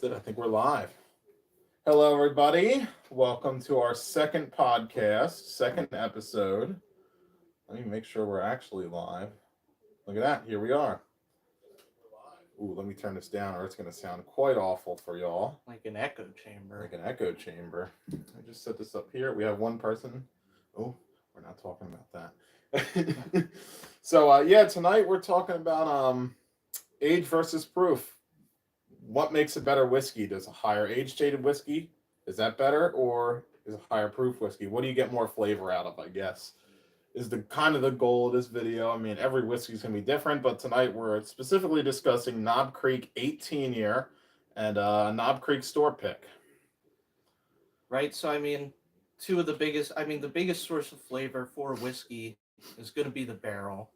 That's it. I think we're live. Hello, everybody. Welcome to our second podcast, second episode. Let me make sure we're actually live. Look at that. Here we are. Ooh, let me turn this down, or it's going to sound quite awful for y'all. Like an echo chamber. Like an echo chamber. I just set this up here. We have one person. Oh, we're not talking about that. So tonight we're talking about age versus proof. What makes a better whiskey? Does a higher age stated whiskey, is that better, or is a higher proof whiskey? What do you get more flavor out of? I guess is the kind of the goal of this video. I mean, every whiskey is gonna be different, but tonight we're specifically discussing Knob Creek 18 year and Knob Creek store pick. Right? So, the biggest source of flavor for whiskey is going to be the barrel.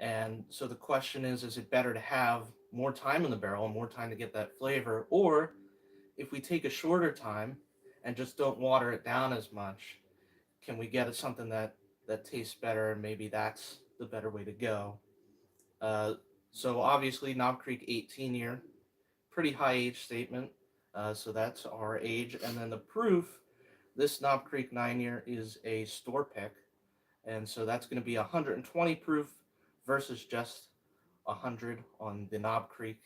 And so the question is it better to have more time in the barrel and more time to get that flavor? Or if we take a shorter time and just don't water it down as much, can we get something that tastes better? And maybe that's the better way to go. Uh, so obviously, Knob Creek 18 year, pretty high age statement. So that's our age. And then the proof, this Knob Creek 9 year is a store pick. And so that's going to be 120 proof versus just 100 on the Knob Creek.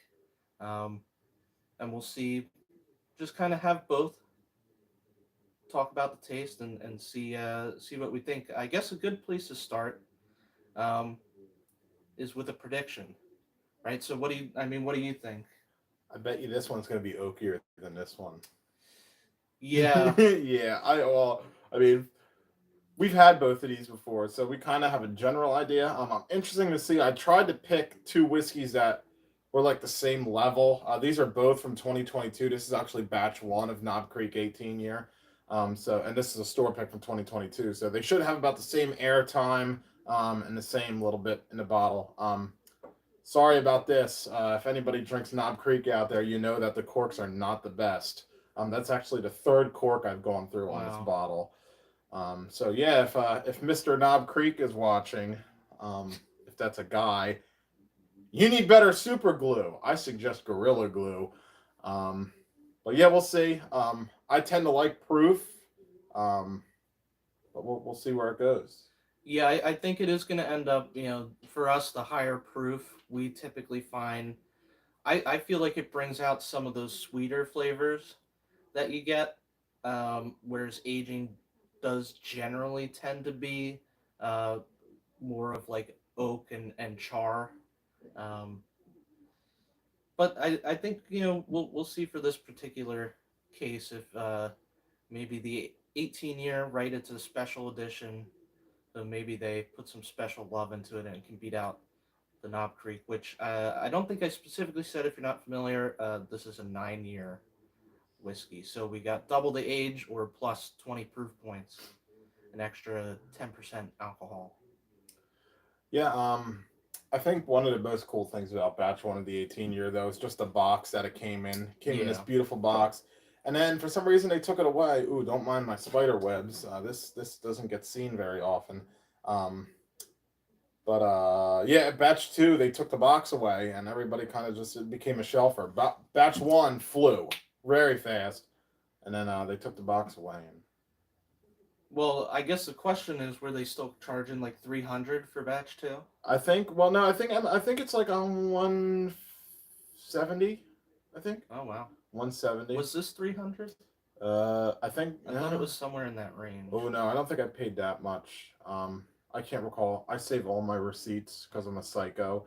Um, and we'll just kind of have both, talk about the taste and see what we think. I guess a good place to start um, is with a prediction, right? So what do you think? I bet you this one's gonna be oakier than this one. Yeah, Yeah, I mean, we've had both of these before, so we kind of have a general idea. Interesting to see. I tried to pick two whiskeys that were like the same level. These are both from 2022. This is actually batch one of Knob Creek 18 year. And this is a store pick from 2022. So they should have about the same air time and the same little bit in the bottle. Sorry about this. If anybody drinks Knob Creek out there, you know that the corks are not the best. That's actually the third cork I've gone through on this wow. bottle. If Mr. Knob Creek is watching, if that's a guy, you need better super glue. I suggest Gorilla Glue. Um, but yeah, we'll see. I tend to like proof, um, but we'll see where it goes. Yeah, I think it is going to end up, for us, the higher proof, we typically find, I feel like it brings out some of those sweeter flavors that you get, whereas aging does generally tend to be uh, more of like oak and char. Um, but I think, we'll see for this particular case if maybe the 18 year, right, it's a special edition. So maybe they put some special love into it and can beat out the Knob Creek, which I don't think I specifically said. If you're not familiar, this is a 9 year whiskey. So we got double the age or plus 20 proof points, an extra 10% alcohol. Yeah, I think one of the most cool things about batch one of the 18 year though is just the box that it came in. It came in this Yeah. beautiful box. And then for some reason they took it away. Ooh, don't mind my spider webs. This doesn't get seen very often. Um, batch two they took the box away and everybody kind of just it became a shelfer. Batch one flew very fast, and then they took the box away. And Well, I guess the question is, were they still charging like 300 for batch two? I think well no I think it's like on 170. I think Oh wow. 170. Was this 300? I think. I thought it was somewhere in that range. Oh no, I don't think I paid that much. I can't recall. I save all my receipts because I'm a psycho.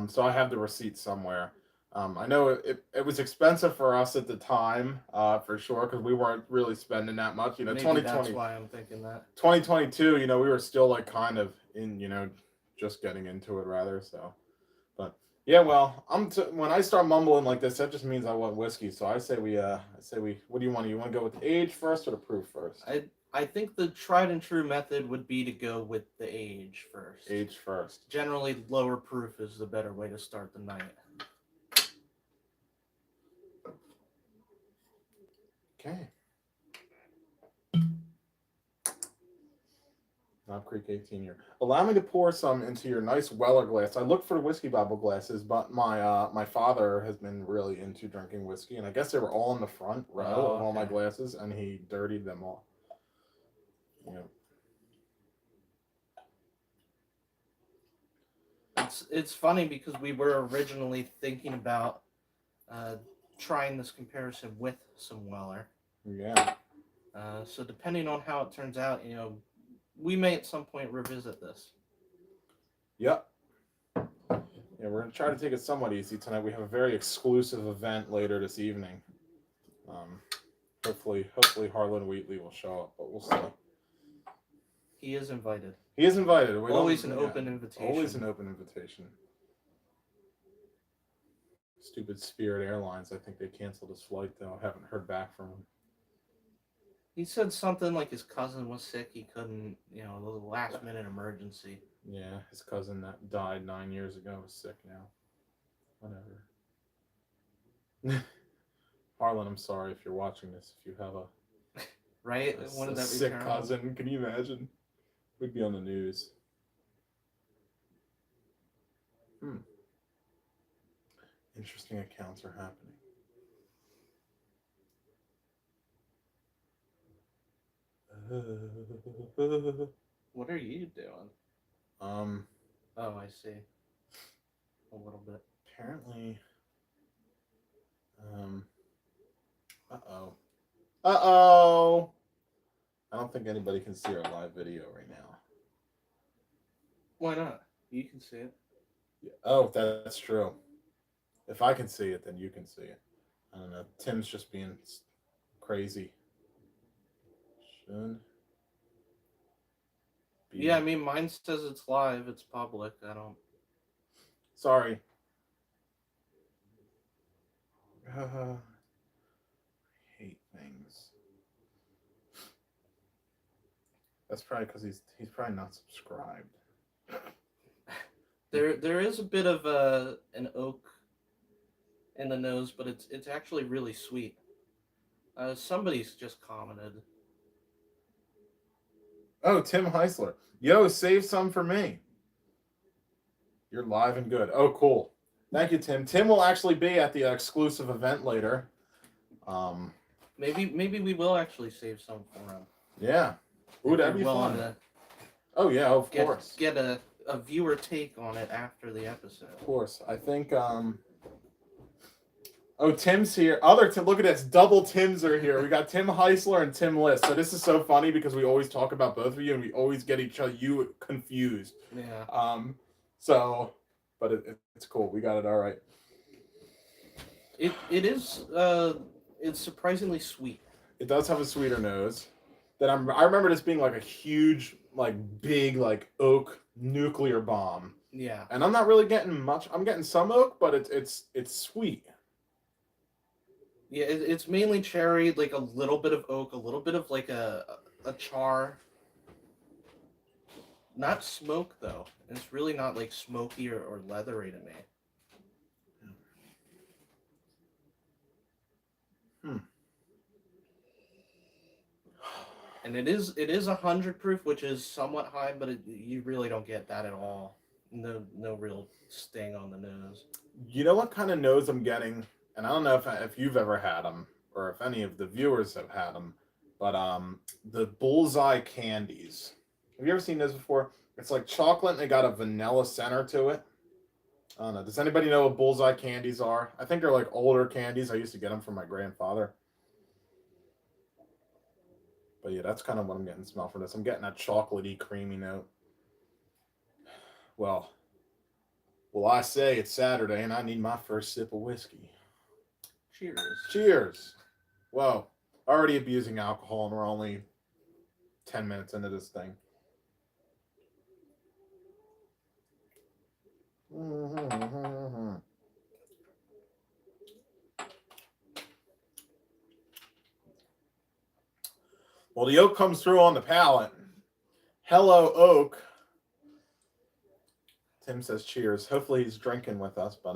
So I have the receipt somewhere. I know it was expensive for us at the time, for sure, because we weren't really spending that much. You know, Maybe that's why I'm thinking that. 2022. You know, we were still like kind of in. Just getting into it rather. So, but yeah, well, when I start mumbling like this, that just means I want whiskey. So I say we. What do you want? You want to go with the age first or the proof first? I think the tried and true method would be to go with the age first. Age first. Generally, lower proof is the better way to start the night. Okay. Knob Knob Creek 18 year. Allow me to pour some into your nice Weller glass. I looked for the whiskey Bible glasses, but my father has been really into drinking whiskey, and I guess they were all in the front row of all my Okay. glasses, and he dirtied them all. Yeah. It's funny because we were originally thinking about trying this comparison with some Weller. Yeah. So depending on how it turns out, we may at some point revisit this. Yep. Yeah, we're gonna try to take it somewhat easy tonight. We have a very exclusive event later this evening. Hopefully Harlan Wheatley will show up, but we'll see. He is invited. He is invited. Always an open invitation. Always an open invitation. Stupid Spirit Airlines. I think they canceled his flight though. I haven't heard back from him. He said something like his cousin was sick. He couldn't, the last minute emergency. Yeah, his cousin that died 9 years ago is sick now. Whatever. Harlan, I'm sorry if you're watching this. If you have Right? a sick cousin, can you imagine? We'd be on the news. Interesting accounts are happening. What are you doing? Oh, I see. A little bit. Apparently. Uh-oh. I don't think anybody can see our live video right now. Why not? You can see it. Oh, that's true. If I can see it, then you can see it. I don't know. Tim's just being crazy. Should be. Yeah, I mean, mine says it's live. It's public. I don't. Sorry. I hate things. That's probably because he's probably not subscribed. There is a bit of an oak in the nose, but it's actually really sweet. Somebody's just commented. Oh, Tim Heisler. Yo, save some for me. You're live and good. Oh, cool. Thank you, Tim. Tim will actually be at the exclusive event later. Maybe we will actually save some for him. Yeah. Ooh, that'd be fun. Oh, yeah, of course. Get a viewer take on it after the episode. Of course. I think, oh, Tim's here. Other Tim, look at this. Double Tims are here. We got Tim Heisler and Tim List. So this is so funny because we always talk about both of you and we always get you confused. Yeah. But it's cool. We got it all right. It is it's surprisingly sweet. It does have a sweeter nose. I remember this being like a huge, like big, like oak nuclear bomb. Yeah. And I'm not really getting much. I'm getting some oak, but it's sweet. Yeah, it's mainly cherry, like a little bit of oak, a little bit of like a char. Not smoke though. It's really not like smoky or leathery to me. And it is 100 proof, which is somewhat high, but you really don't get that at all. No real sting on the nose. You know what kind of nose I'm getting, and I don't know if you've ever had them or if any of the viewers have had them, but the Bullseye candies. Have you ever seen those before? It's like chocolate and they got a vanilla center to it. I don't know. Does anybody know what Bullseye candies are? I think they're like older candies. I used to get them from my grandfather. But yeah, that's kind of what I'm getting smell from this. I'm getting that chocolatey, creamy note. Well, I say it's Saturday and I need my first sip of whiskey. Cheers. Cheers. Whoa. Already abusing alcohol and we're only 10 minutes into this thing. Well, the oak comes through on the palate. Hello, oak. Tim says cheers. Hopefully he's drinking with us, but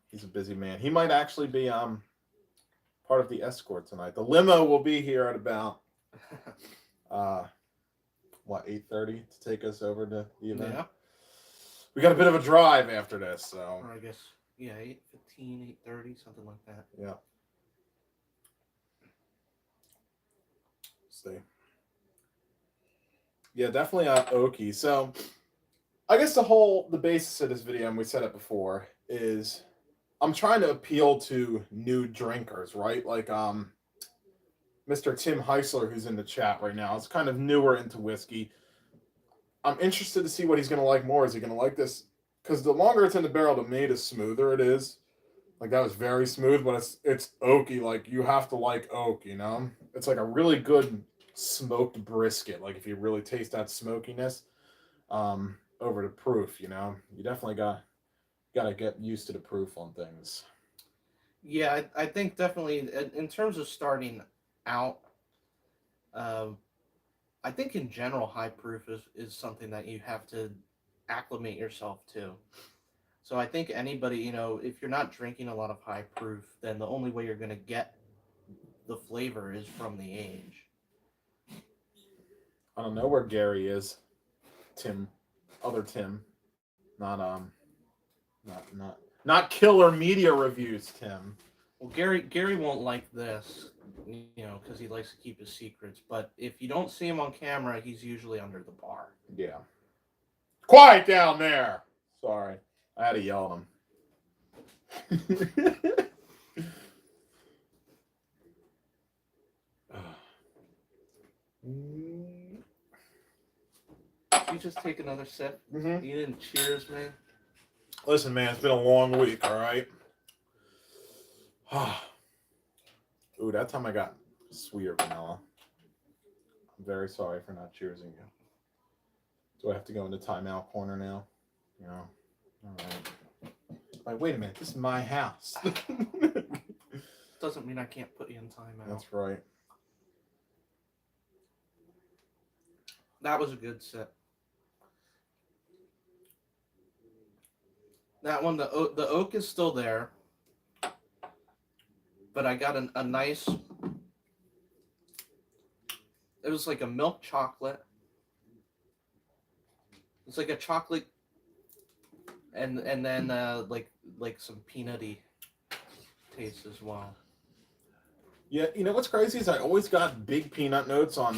he's a busy man. He might actually be part of the escort tonight. The limo will be here at about what, 8:30 to take us over to the event. Yeah. We got a bit of a drive after this, so Or I guess, yeah, 8:15, 8:30, something like that. yeah. See. Yeah, definitely Oki. So I guess the basis of this video, and we said it before, is I'm trying to appeal to new drinkers, right? Like Mr. Tim Heisler, who's in the chat right now, is kind of newer into whiskey. I'm interested to see what he's gonna like more. Is he gonna like this? Because the longer it's in the barrel, to me, the smoother it is. Like that was very smooth, but it's oaky. Like you have to like oak, you know. It's like a really good smoked brisket. Like if you really taste that smokiness, over the proof, you know, you definitely got to get used to the proof on things. Yeah, I think definitely in terms of starting out, um, I think in general high proof is something that you have to acclimate yourself to. So I think anybody, if you're not drinking a lot of high proof, then the only way you're going to get the flavor is from the age. I don't know where Gary is. Tim, other Tim, not not killer media reviews. Tim. Well, Gary won't like this, because he likes to keep his secrets. But if you don't see him on camera, he's usually under the bar. Yeah. Quiet down there. Sorry, I had to yell at him. You just take another sip. Mm-hmm. You didn't cheers me. Listen, man, it's been a long week. All right. Ooh, that time I got sweeter vanilla. I'm very sorry for not cheersing you. Do I have to go into timeout corner now? You know. All right. Like, wait a minute. This is my house. Doesn't mean I can't put you in timeout. That's right. That was a good sip. That one, the oak is still there, but I got a nice. It was like a milk chocolate. It's like a chocolate, and then like some peanutty taste as well. Yeah, you know what's crazy is I always got big peanut notes on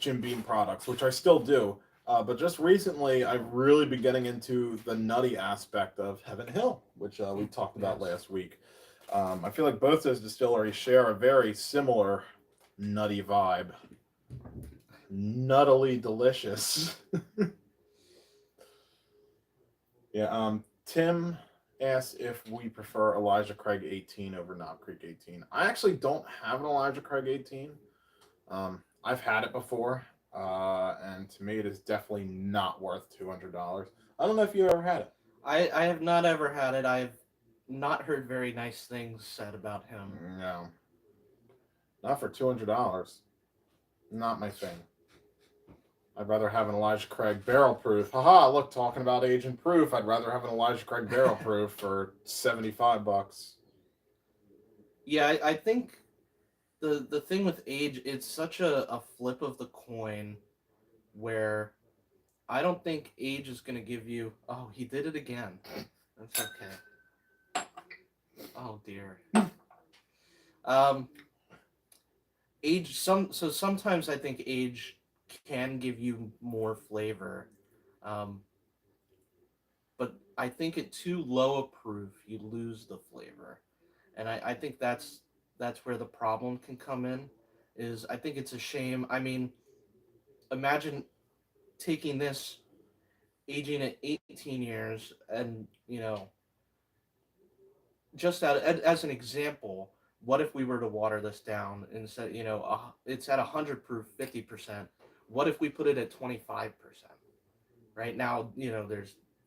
Jim Beam products, which I still do. But just recently, I've really been getting into the nutty aspect of Heaven Hill, which we talked about last week. I feel like both those distilleries share a very similar nutty vibe. Nuttily delicious. Yeah, Tim asked if we prefer Elijah Craig 18 over Knob Creek 18. I actually don't have an Elijah Craig 18. I've had it before. And to me, it is definitely not worth $200. I don't know if you ever had it. I have not ever had it. I've not heard very nice things said about him. No, not for $200. Not my thing. I'd rather have an Elijah Craig barrel proof. Haha! Look, talking about agent proof. I'd rather have an Elijah Craig barrel proof for $75. Yeah, I think the thing with age, it's such a flip of the coin, where I don't think age is going to give you. Oh, he did it again. That's okay. Oh dear. Age sometimes I think age can give you more flavor, but I think at too low a proof you lose the flavor, and I think that's where the problem can come in. Is I think it's a shame. I mean, imagine taking this, aging it 18 years, and just as an example, what if we were to water this down and said, it's at 100 proof, 50%. What if we put it at 25%? Right now, you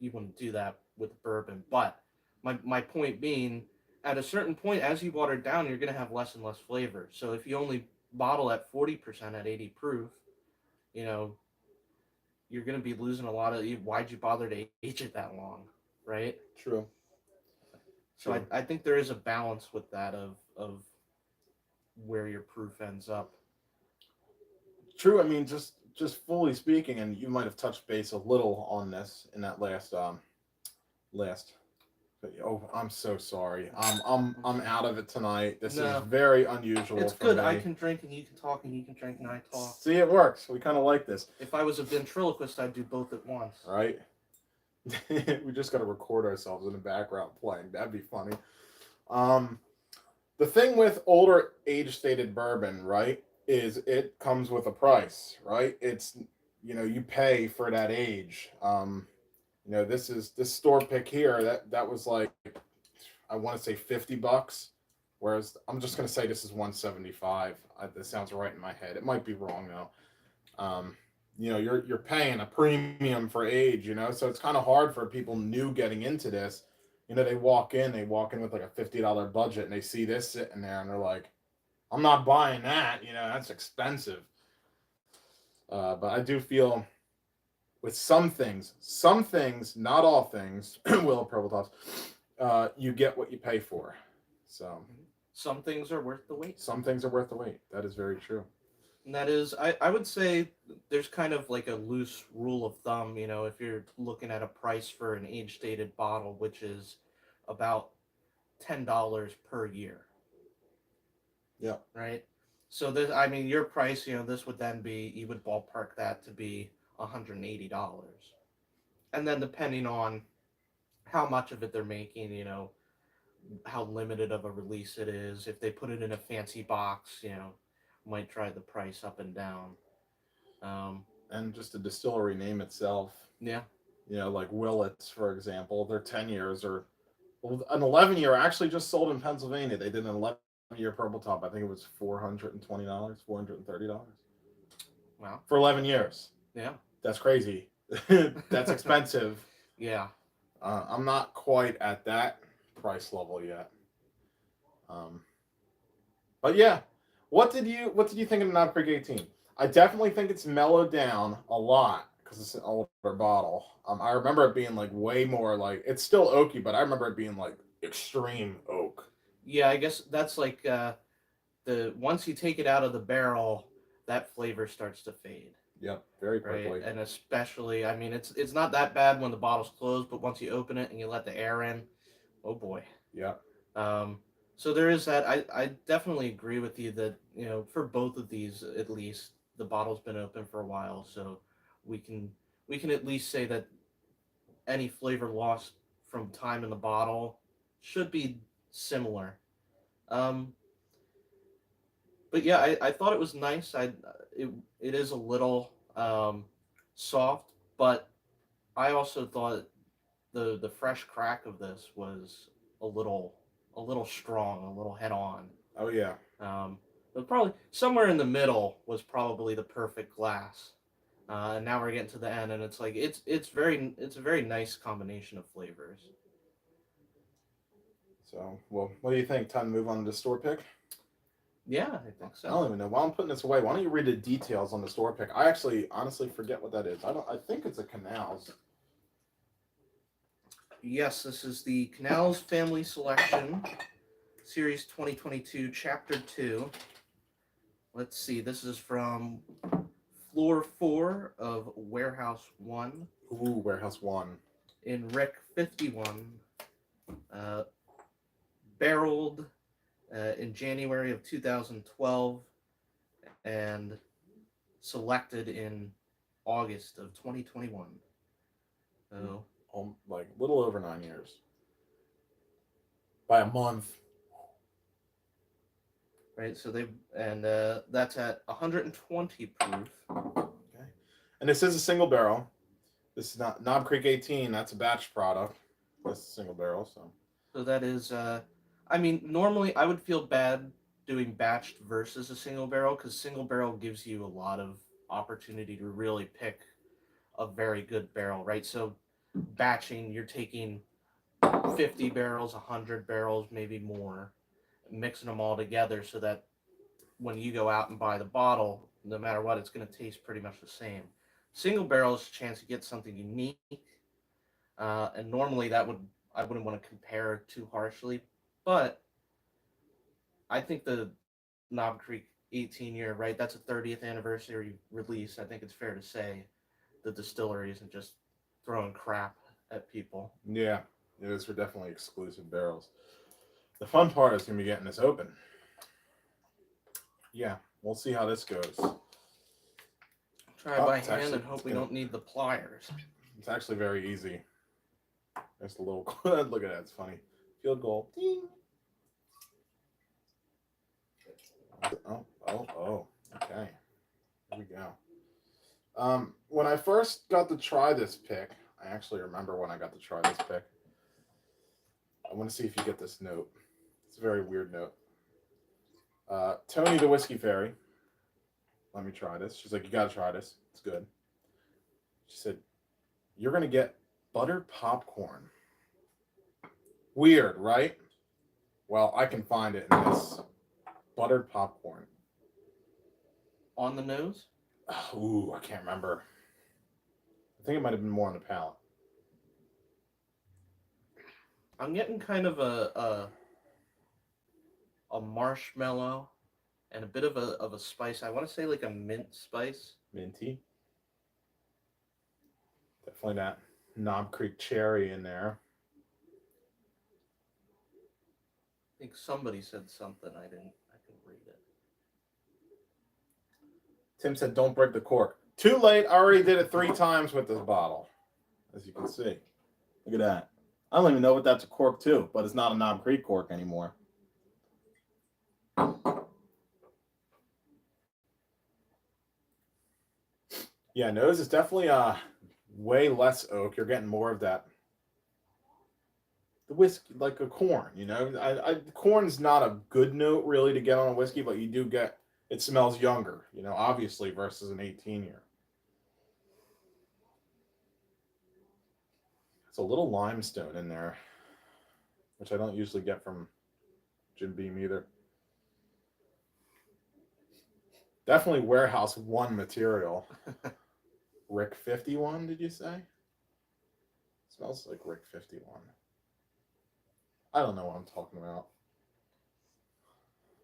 wouldn't do that with bourbon, but my point being, at a certain point, as you water it down, you're going to have less and less flavor. So if you only bottle at 40% at 80 proof, you're going to be losing a lot of. Why'd you bother to age it that long, right? True. So I think there is a balance with that of where your proof ends up. True. I mean, just just fully speaking, and you might have touched base a little on this in that last. Oh, I'm so sorry. I'm out of it tonight. This is No, very unusual it's for good. I me. can drink and you can talk, and you can drink and I talk. See, it works. We kind of like this, If I was a ventriloquist, I'd do both at once. right? We just got to record ourselves in the background playing. That'd be funny. Um, the thing with older age stated bourbon, right, is it comes with a price, right? It's you pay for that age. This is this store pick here that was like I want to say $50, whereas I'm just gonna say this is 175. This sounds right in my head. It might be wrong though. You're paying a premium for age, so it's kind of hard for people new getting into this. They walk in with like a $50 budget, and they see this sitting there, and they're like, "I'm not buying that. That's expensive." But I do feel with some things, not all things, Will Purple Tops, you get what you pay for. So Some things are worth the wait. some things are worth the wait. That is very true. And that is, I would say there's kind of like a loose rule of thumb, if you're looking at a price for an age stated bottle, which is about $10 per year. Yeah. Right. So this, I mean, your price, this would then be, you would ballpark that to be $180. And then depending on how much of it they're making, how limited of a release it is, if they put it in a fancy box, might drive the price up and down. And just the distillery name itself, Yeah. like Willits, for example, their 10 years or an 11-year actually just sold in Pennsylvania. They did an 11-year Purple Top. I think it was $420, $430 Wow. for 11 years. Yeah. That's crazy. That's expensive. Yeah. I'm not quite at that price level yet. But yeah, what did you think of the Knob Creek 18? I definitely think it's mellowed down a lot because it's an older bottle. I remember it being like way more like it's still oaky, but I remember it being like extreme oak. Yeah, I guess that's like the once you take it out of the barrel, that flavor starts to fade. Yep, very Right. quickly. And especially, I mean, it's not that bad when the bottle's closed, but once you open it and you let the air in, oh boy. Yeah. So there is that. I definitely agree with you that, for both of these at least, the bottle's been open for a while, so we can at least say that any flavor lost from time in the bottle should be similar. Um, but yeah, I thought it was nice. It is a little soft, but I also thought the fresh crack of this was a little strong, a little head on. Oh yeah. But probably somewhere in the middle was probably the perfect glass. And now we're getting to the end, and it's like it's a very nice combination of flavors. So, well, what do you think? Time to move on to the store pick? Yeah, I think I don't so. even know. While I'm putting this away, why don't you read the details on the store pick? I actually honestly forget what that is. I think it's a Canals. Yes, this is the Canals Family Selection Series 2022, Chapter 2. Let's see, this is from Floor 4 of Warehouse 1 Ooh, Warehouse 1. in Rick 51. Barreled in January of 2012 and selected in August of 2021. So, Like a little over 9 years. By a month. right, so that's at 120 proof. Okay. And this is a single barrel. This is not Knob Creek 18. That's a batch product. That's a single barrel. So that is, I mean, normally I would feel bad doing batched versus a single barrel because single barrel gives you a lot of opportunity to really pick a very good barrel, right? So batching, you're taking 50 barrels, 100 barrels, maybe more, mixing them all together so that when you go out and buy the bottle, no matter what, it's going to taste pretty much the same. Single barrel is a chance to get something unique, and normally I wouldn't want to compare too harshly, but I think the Knob Creek 18-year, right? That's a 30th anniversary release. I think it's fair to say the distillery isn't just throwing crap at people. Yeah, those are definitely exclusive barrels. The fun part is going to be getting this open. Yeah, we'll see how this goes. Try Oh, by it's hand actually- and hope it's we gonna- don't need the pliers. It's actually very easy. Just a little. Look at that. It's funny. Field goal. Ding. Oh. Okay. Here we go. When I first got to try this pick, I actually remember when I got to try this pick. I want to see if you get this note. It's a very weird note. Tony the Whiskey Fairy. Let me try this. She's like, you gotta try this. It's good. She said, you're gonna get buttered popcorn. Weird, right? Well, I can find it in this. Buttered popcorn. On the nose? Ooh, I can't remember. I think it might have been more on the palate. I'm getting kind of a marshmallow and a bit of a spice. I want to say like a mint spice. Minty. Definitely that Knob Creek cherry in there. I think somebody said something. I couldn't read it. Tim said, don't break the cork. Too late. I already did it 3 times with this bottle. As you can see. Look at that. I don't even know what that's a cork to, but it's not a Knob Creek cork anymore. Yeah, nose is definitely way less oak. You're getting more of that. The whiskey, like a corn, you know. Corn's not a good note really to get on a whiskey, but you do get. It smells younger, you know, obviously versus an 18-year. It's a little limestone in there, which I don't usually get from Jim Beam either. Definitely Warehouse 1 material. Rick 51, did you say? Smells like Rick 51. I don't know what I'm talking about.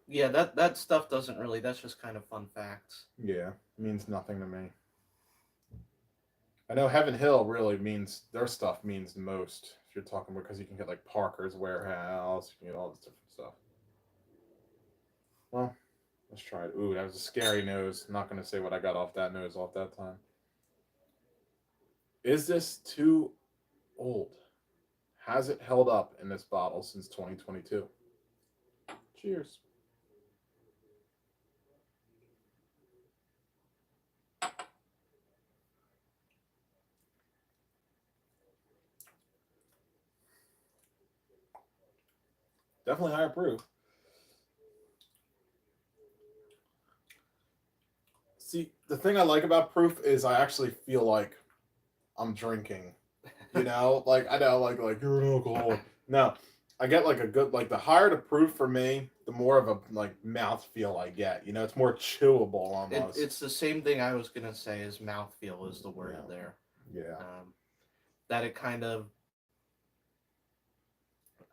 Yeah, that stuff doesn't really. That's just kind of fun facts. Yeah, means nothing to me. I know Heaven Hill really means their stuff means the most. If you're talking because you can get like Parker's Warehouse, you can get all this different stuff. Well, let's try it. Ooh, that was a scary nose. I'm not going to say what I got off that nose off that time. Is this too old? Has it held up in this bottle since 2022? Cheers. Definitely higher proof. See, the thing I like about proof is I actually feel like I'm drinking. You know, like I know, like you're an alcoholic. No, I get like a good, like the higher the proof for me, the more of a like mouth feel I get. You know, it's more chewable almost. It's the same thing I was gonna say. Is mouthfeel is the word there. Yeah. That it kind of.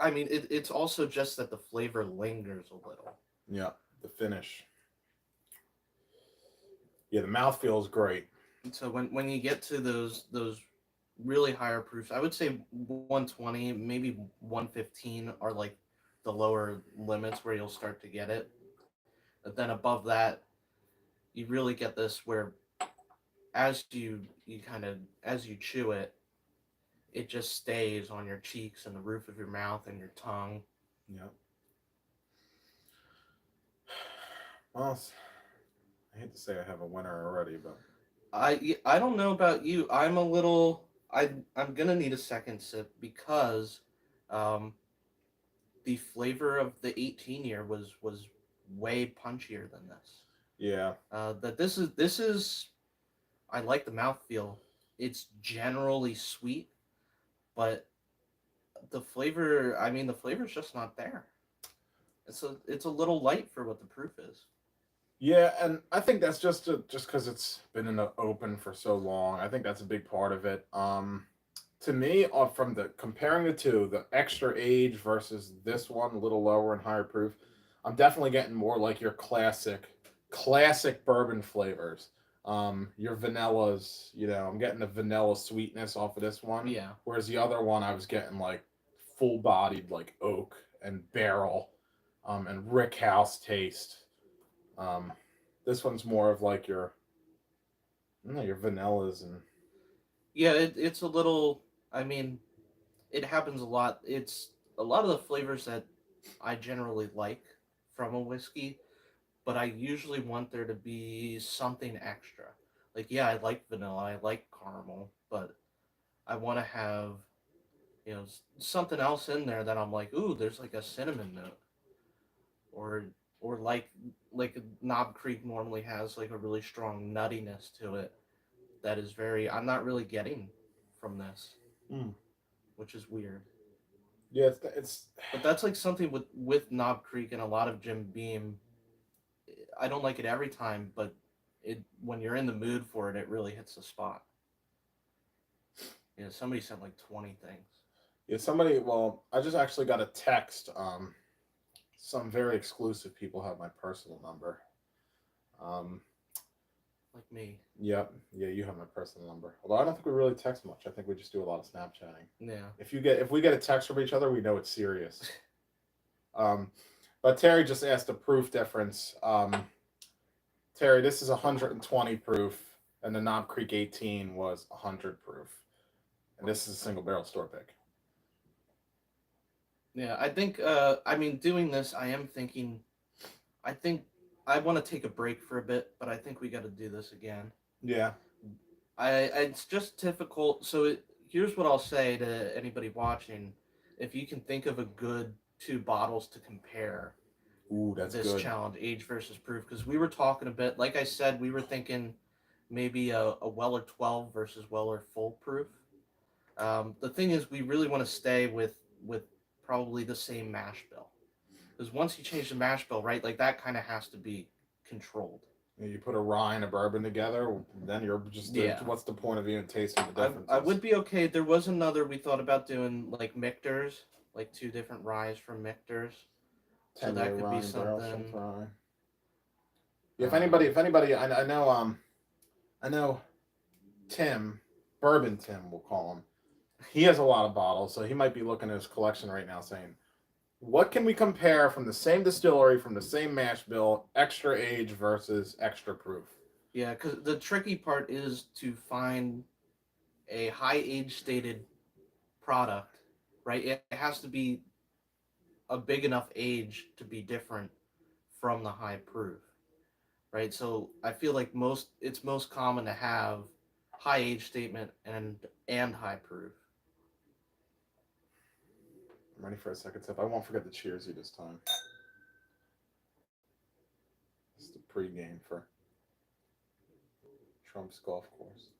I mean, it's also just that the flavor lingers a little. Yeah, the finish. Yeah, the mouthfeel is great. So when you get to those really higher proofs, I would say 120, maybe 115 are like the lower limits where you'll start to get it. But then above that, you really get this where as you chew it, it just stays on your cheeks and the roof of your mouth and your tongue. Yep. Well, I hate to say I have a winner already, but I don't know about you. I'm gonna need a second sip because the flavor of the 18-year was way punchier than this. yeah. That this is I like the mouthfeel. It's generally sweet, but the flavor, I mean the flavor's just not there. It's a little light for what the proof is. Yeah, and I think that's just because it's been in the open for so long. I think that's a big part of it. To me, from the comparing the two, the extra age versus this one, a little lower and higher proof, I'm definitely getting more like your classic classic bourbon flavors. Your vanillas, I'm getting the vanilla sweetness off of this one, Yeah. whereas the other one I was getting like full bodied like oak and barrel, and rick house taste. Um, this one's more of like your vanillas and Yeah, it's a little. I mean, it happens a lot. It's a lot of the flavors that I generally like from a whiskey, but I usually want there to be something extra. Like, yeah, I like vanilla, I like caramel, but I want to have, something else in there that I'm like, ooh, there's like a cinnamon note, or or like Knob Creek normally has like a really strong nuttiness to it that is very I'm not really getting from this, mm. which is weird. Yeah, it's But that's like something with Knob Creek and a lot of Jim Beam. I don't like it every time, but it when you're in the mood for it, it really hits the spot. Somebody sent like 20 things. yeah. Somebody, well, I just actually got a text. Some very exclusive people have my personal number. Um, Like me. yep, yeah, you have my personal number. Although I don't think we really text much. I think we just do a lot of Snapchatting. Yeah. If we get a text from each other, we know it's serious. Um, but Terry just asked a proof difference. Terry, this is 120 proof, and the Knob Creek 18 was 100 proof, and this is a single barrel store pick. Yeah, I think I mean doing this I am thinking I think I want to take a break for a bit, but I think we got to do this again. Yeah. It's just difficult. Here's what I'll say to anybody watching: if you can think of a good two bottles to compare Ooh, that's this good. challenge, age versus proof, because we were talking a bit. Like I said, we were thinking maybe a Weller 12 versus Weller full proof. The thing is, we really want to stay with probably the same mash bill, because once you change the mash bill, right, like that kind of has to be controlled. You put a rye and a bourbon together, then you're just Yeah. what's the point of even tasting the I differences? would be okay. There was another we thought about doing like Michter's, like two different ryes from Michter's. So 10 year that could be rye and barrel strength something. rye. Yeah, Um, if anybody, I know Tim, Bourbon Tim, we'll call him. He has a lot of bottles, so he might be looking at his collection right now, saying, "What can we compare from the same distillery, from the same mash bill, extra age versus extra proof?" yeah, because the tricky part is to find a high age stated product, right? It has to be a big enough age to be different from the high proof, right? So I feel like it's most common to have high age statement and high proof. I'm ready for a second sip. I won't forget the cheers you this time. This is the pregame for Trump's golf course.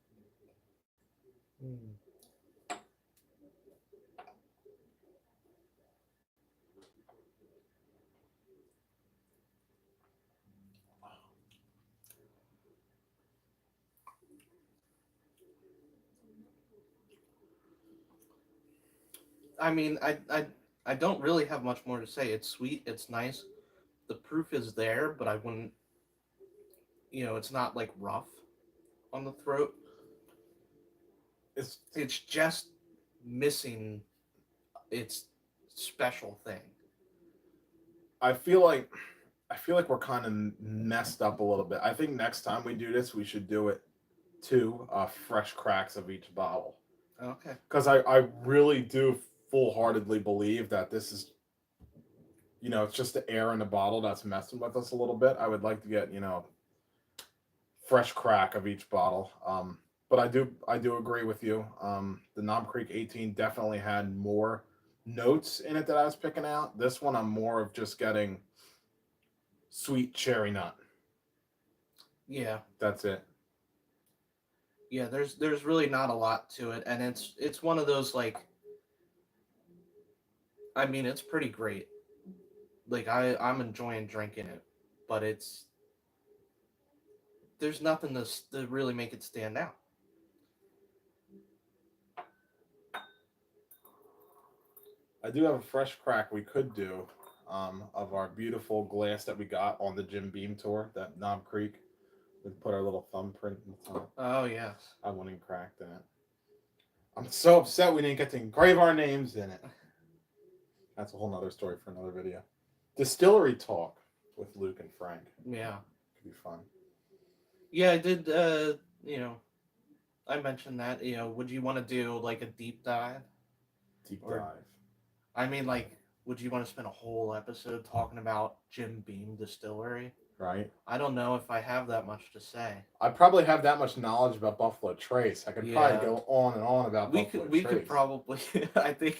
Mm. I mean, I don't really have much more to say. It's sweet, it's nice. The proof is there, but I wouldn't, it's not like rough on the throat. It's It's just missing its special thing. I feel like I feel like we're kind of messed up a little bit. I think next time we do this, we should do it two fresh cracks of each bottle, Okay. because I really do full heartedly believe that this is, it's just the air in the bottle that's messing with us a little bit. I would like to get, fresh crack of each bottle. But I do agree with you. The Knob Creek 18 definitely had more notes in it that I was picking out. This one I'm more of just getting sweet cherry nut. Yeah. That's it. Yeah, there's really not a lot to it, and it's one of those like I mean, it's pretty great. Like I'm enjoying drinking it, but there's nothing to really make it stand out. I do have a fresh crack we could do. of our beautiful glass that we got on the Jim Beam tour, that Knob Creek. We put our little thumbprint in the top. Oh yes. I wouldn't even crack that. I'm so upset we didn't get to engrave our names in it. That's a whole nother story for another video. Distillery talk with Luke and Frank. Yeah. Could be fun. Yeah, I did. I mentioned that. Would you want to do like a deep dive? Deep Or- dive. I mean, like, would you want to spend a whole episode talking about Jim Beam Distillery? Right? I don't know if I have that much to say. I probably have that much knowledge about Buffalo Trace. I could Yeah. probably go on and on about We Buffalo could we Trace. could probably. I think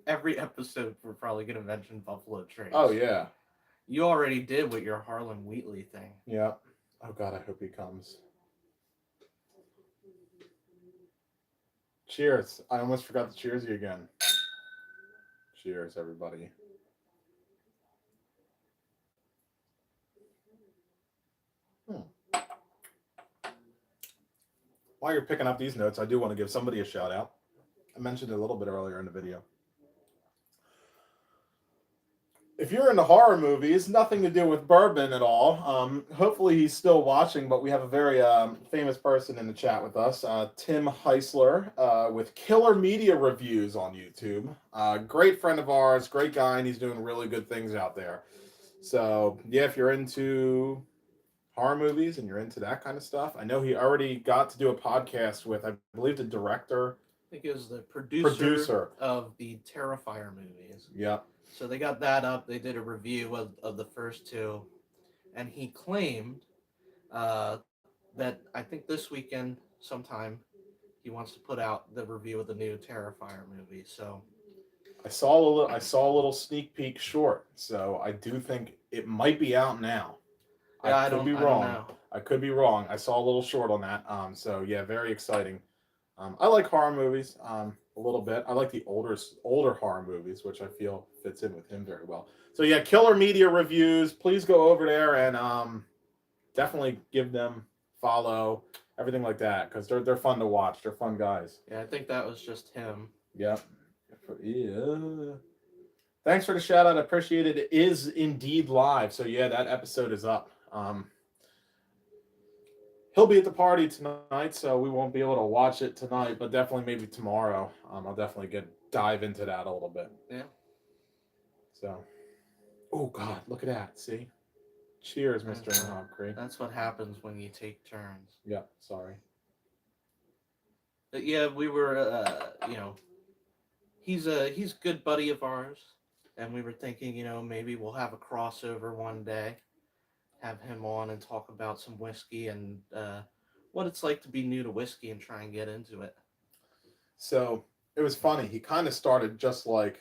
every episode we're probably gonna mention Buffalo Trace. Oh yeah. You already did with your Harlan Wheatley thing. Yeah. Oh god, I hope he comes. Cheers. I almost forgot to cheers you again. Cheers, everybody. While you're picking up these notes, I do want to give somebody a shout out. I mentioned it a little bit earlier in the video. If you're into horror movies, nothing to do with bourbon at all. Hopefully he's still watching, but we have a very famous person in the chat with us, Tim Heisler, with Killer Media Reviews on YouTube. Great friend of ours, great guy, and he's doing really good things out there. So yeah, if you're into horror movies and you're into that kind of stuff, I know he already got to do a podcast with, I believe, the director. I think it was the producer of the Terrifier movies. Yeah. So they got that up. They did a review of the first two, and he claimed that I think this weekend sometime he wants to put out the review of the new Terrifier movie. So I saw a little sneak peek short, so I do think it might be out now. yeah, I could be wrong. know. I could be wrong. I saw a little short on that. So yeah, very exciting. I like horror movies a little bit. I like the older horror movies, which I feel fits in with him very well. So yeah, Killer Media Reviews. Please go over there and definitely give them follow, everything like that, because they're fun to watch. They're fun guys. Yeah, I think that was just him. Yep. Yeah. Thanks for the shout out. I appreciate it. It is indeed live. So yeah, that episode is up. He'll be at the party tonight, so we won't be able to watch it tonight, but definitely maybe tomorrow. I'll definitely dive into that a little bit. Yeah. So, oh God, look at that. See? Cheers, Mr. Knob Creek. That's what happens when you take turns. Yeah, sorry. But yeah, we were, he's a good buddy of ours, and we were thinking, maybe we'll have a crossover one day, have him on and talk about some whiskey and what it's like to be new to whiskey and try and get into it. So it was funny. He kind of started just like,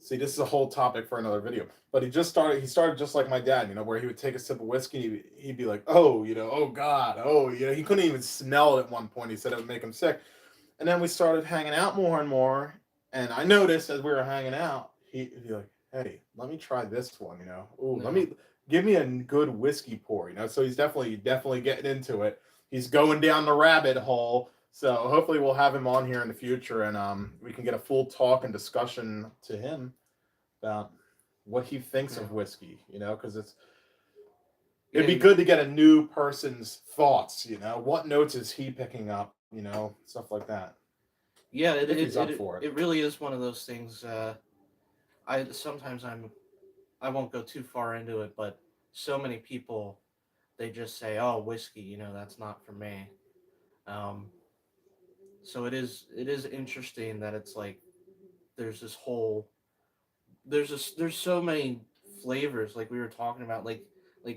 see, this is a whole topic for another video, but he started just like my dad, where he would take a sip of whiskey and he'd be like, oh, oh God, oh, he couldn't even smell it at one point. He said it would make him sick. And then we started hanging out more and more. And I noticed as we were hanging out, he'd be like, hey, let me try this one, Ooh, Yeah. give me a good whiskey pour, So he's definitely getting into it. He's going down the rabbit hole. So hopefully we'll have him on here in the future, and we can get a full talk and discussion to him about what he thinks of whiskey, because it'd be good to get a new person's thoughts, what notes is he picking up, stuff like that. Yeah, If he's up for it. It really is one of those things. I won't go too far into it, but so many people, they just say, "Oh, whiskey, that's not for me." So it is interesting that it's like there's so many flavors, like we were talking about, like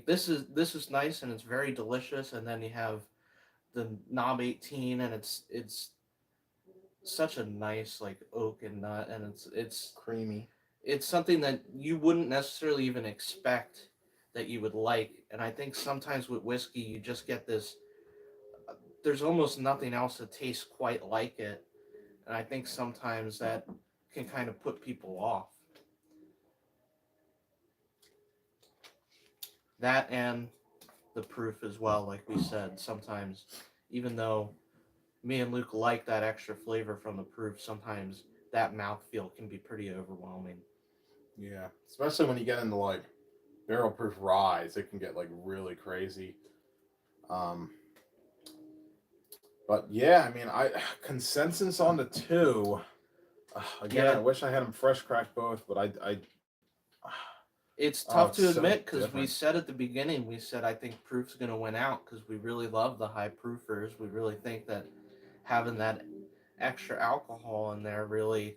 this is nice and it's very delicious, and then you have the Knob 18 and it's such a nice like oak and nut, and it's Creamy. It's something that you wouldn't necessarily even expect that you would like. And I think sometimes with whiskey, you just get this, there's almost nothing else that tastes quite like it. And I think sometimes that can kind of put people off. That and the proof as well, like we said, sometimes, even though me and Luke like that extra flavor from the proof, sometimes that mouthfeel can be pretty overwhelming. Yeah, especially when you get into like barrel proof ryes, it can get like really crazy. Um, but yeah, I mean, I consensus on the two. Again, I Yeah, wish I had them fresh cracked both, but I it's oh, tough it's to so admit because we different. said at the beginning, we said I think proof's going to win out because we really love the high proofers. We really think that having that extra alcohol in there really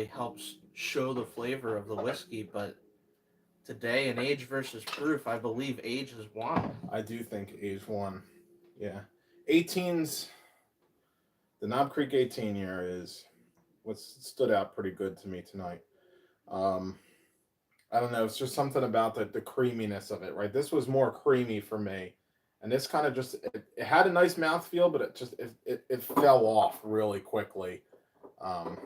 helps show the flavor of the whiskey. But today, in age versus proof, I believe age has won. I do think age one, yeah, 18's the Knob Creek 18 year is what stood out pretty good to me tonight. Um, I don't know. It's just something about the creaminess of it, right? This was more creamy for me, and this kind of just it had a nice mouthfeel, but it fell off really quickly. Um,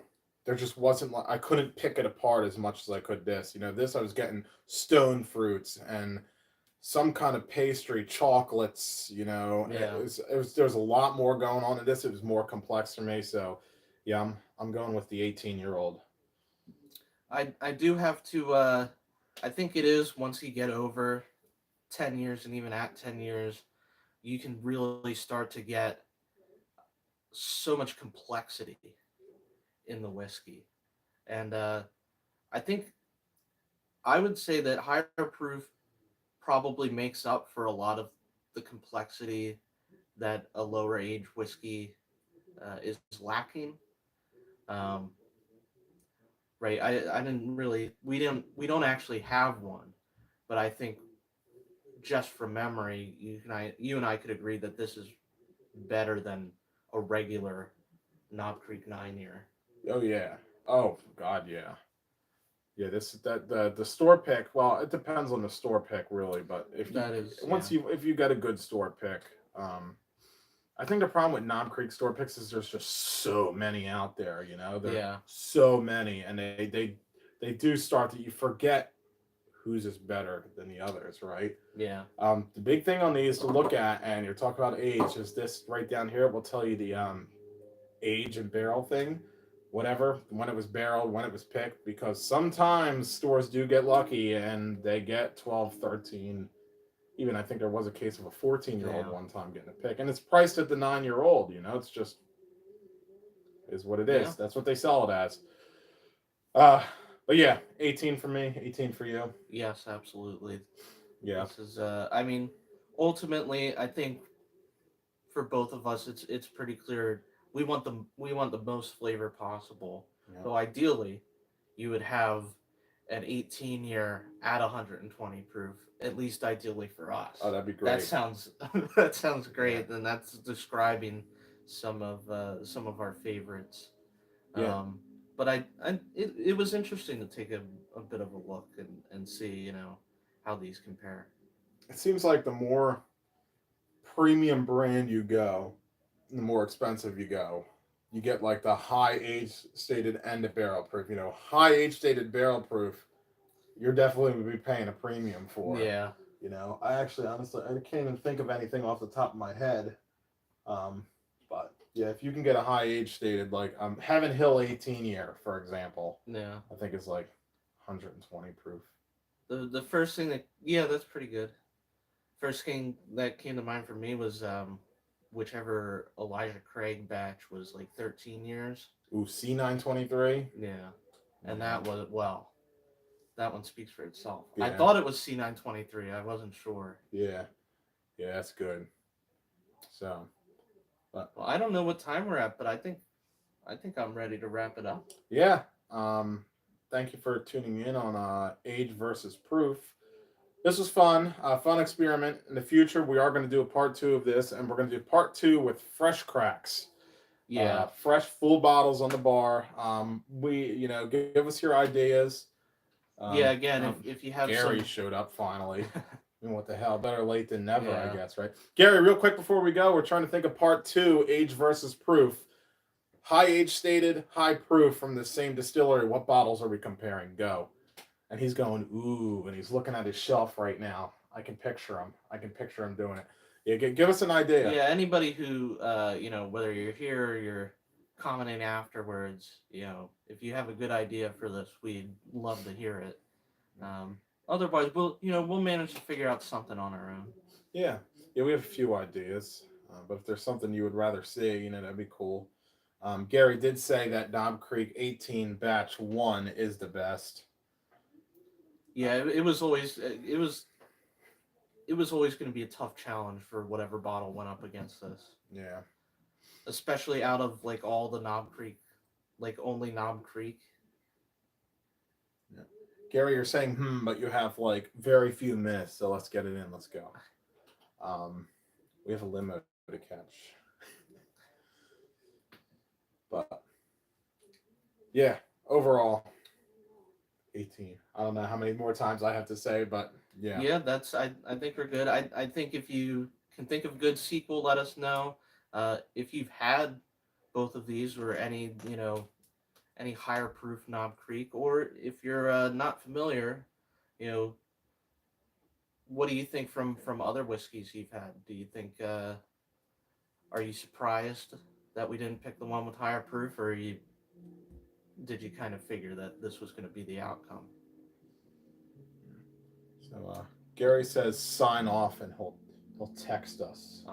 there just wasn't like I couldn't pick it apart as much as I could this. You know, this I was getting stone fruits and some kind of pastry, chocolates. You know, Yeah, it was there was a lot more going on in this. It was more complex for me. So, yeah, I'm going with the 18-year-old. I do have to. I think it is once you get over 10 years, and even at 10 years, you can really start to get so much complexity in the whiskey. And I think I would say that higher proof probably makes up for a lot of the complexity that a lower age whiskey is lacking. Um, right? I didn't really we don't actually have one, but I think just from memory, you and I could agree that this is better than a regular Knob Creek 9 year. Oh yeah. Oh God, yeah. Yeah, this that the store pick. Well, it depends on the store pick, really. But if you That is, once yeah, you if you get a good store pick, I think the problem with Knob Creek store picks is there's just so many out there. You know, there are yeah, so many, and they do start to you forget whose is better than the others, right? yeah, The big thing on these to look at, and you're talking about age, is this right down here. It will tell you the age and barrel thing, whatever, when it was barreled, when it was picked, because sometimes stores do get lucky and they get 12, 13. Even I think there was a case of a 14-year-old yeah, one time getting a pick, and it's priced at the 9-year-old. You know, it's just is what it yeah. is. That's what they sell it as. Uh, but yeah, 18 for me, 18 for you. Yes, absolutely. Yeah, This is, I mean, ultimately, I think for both of us, it's pretty clear we want the most flavor possible. yeah. So ideally, you would have an 18 year at 120 proof, at least ideally for Oh, us. that'd be That great. sounds that sounds Yeah, great, and that's describing some of our favorites. yeah. Um, but it was interesting to take a bit of a look and see how these compare. It seems like the more premium brand you go, the more expensive you go. You get like the high age stated and the barrel proof. You know, high age stated barrel proof, you're definitely going to be paying a premium for. Yeah, You know, I actually, honestly, I can't even think of anything off the top of my head. Um, but yeah, if you can get a high age stated, like Heaven Hill 18 year, for example, yeah. I think is like 120 proof. The first thing that yeah, that's pretty good. First thing that came to mind for me was whichever Elijah Craig batch was like 13 years. Ooh, C923. Yeah, and Yeah, that one speaks for itself. I yeah, thought it was C923. I wasn't sure. yeah, yeah. That's good. So, but Well, I don't know what time we're at, but I think I'm ready to wrap it up. yeah. Thank you for tuning in on age versus proof. This was fun, fun experiment. In the future, we are going to do a part two of this, and we're going to do part two with fresh cracks, Yeah, fresh full bottles on the bar. Give us your ideas. yeah. Um, Again, if um, if you have Gary some, showed up finally. I mean, what the hell? Better late than never, I yeah, guess, right? Gary, real quick before we go, we're trying to think of part two, age versus proof. High age stated, high proof from the same distillery. What bottles are we comparing? Go. And he's going, ooh, and he's looking at his shelf right now. I can picture him. I can picture him doing it. Yeah, give us an idea. yeah. Anybody who whether you're here or commenting afterwards. If you have a good idea for this, we'd love to hear it. Otherwise, we'll manage to figure out something on our own. Yeah, we have a few ideas, but if there's something you would rather see, that'd be cool. Gary did say that Knob Creek 18 Batch 1 is the best. Yeah, it was always going to be a tough challenge for whatever bottle went up against this. Yeah. Especially out of like all the Knob Creek, like only Knob Creek. Yeah. Gary, you're saying but you have like very few minutes, so let's get it in. Let's go. We have a limo to catch. But yeah, overall 18. I don't know how many more times I have to say, but yeah. Yeah, I think we're good. I think if you can think of a good sequel, let us know. If you've had both of these or any higher proof Knob Creek, or if you're not familiar, what do you think from other whiskeys you've had? Do you think are you surprised that we didn't pick the one with higher proof, or did you kind of figure that this was going to be the outcome? So Gary says sign off, and he'll text us.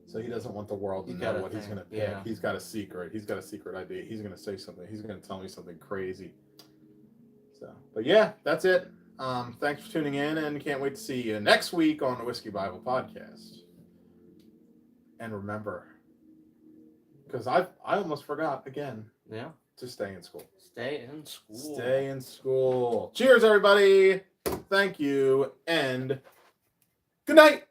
So he doesn't want the world to know what he's going to pick. Yeah. He's got a secret. He's got a secret idea. He's going to say something. He's going to tell me something crazy. So, but yeah, that's it. Thanks for tuning in, and can't wait to see you next week on the Whiskey Bible Podcast. And remember, because I almost forgot again. Yeah. To stay in school. Stay in school. Stay in school. Cheers, everybody. Thank you, and good night.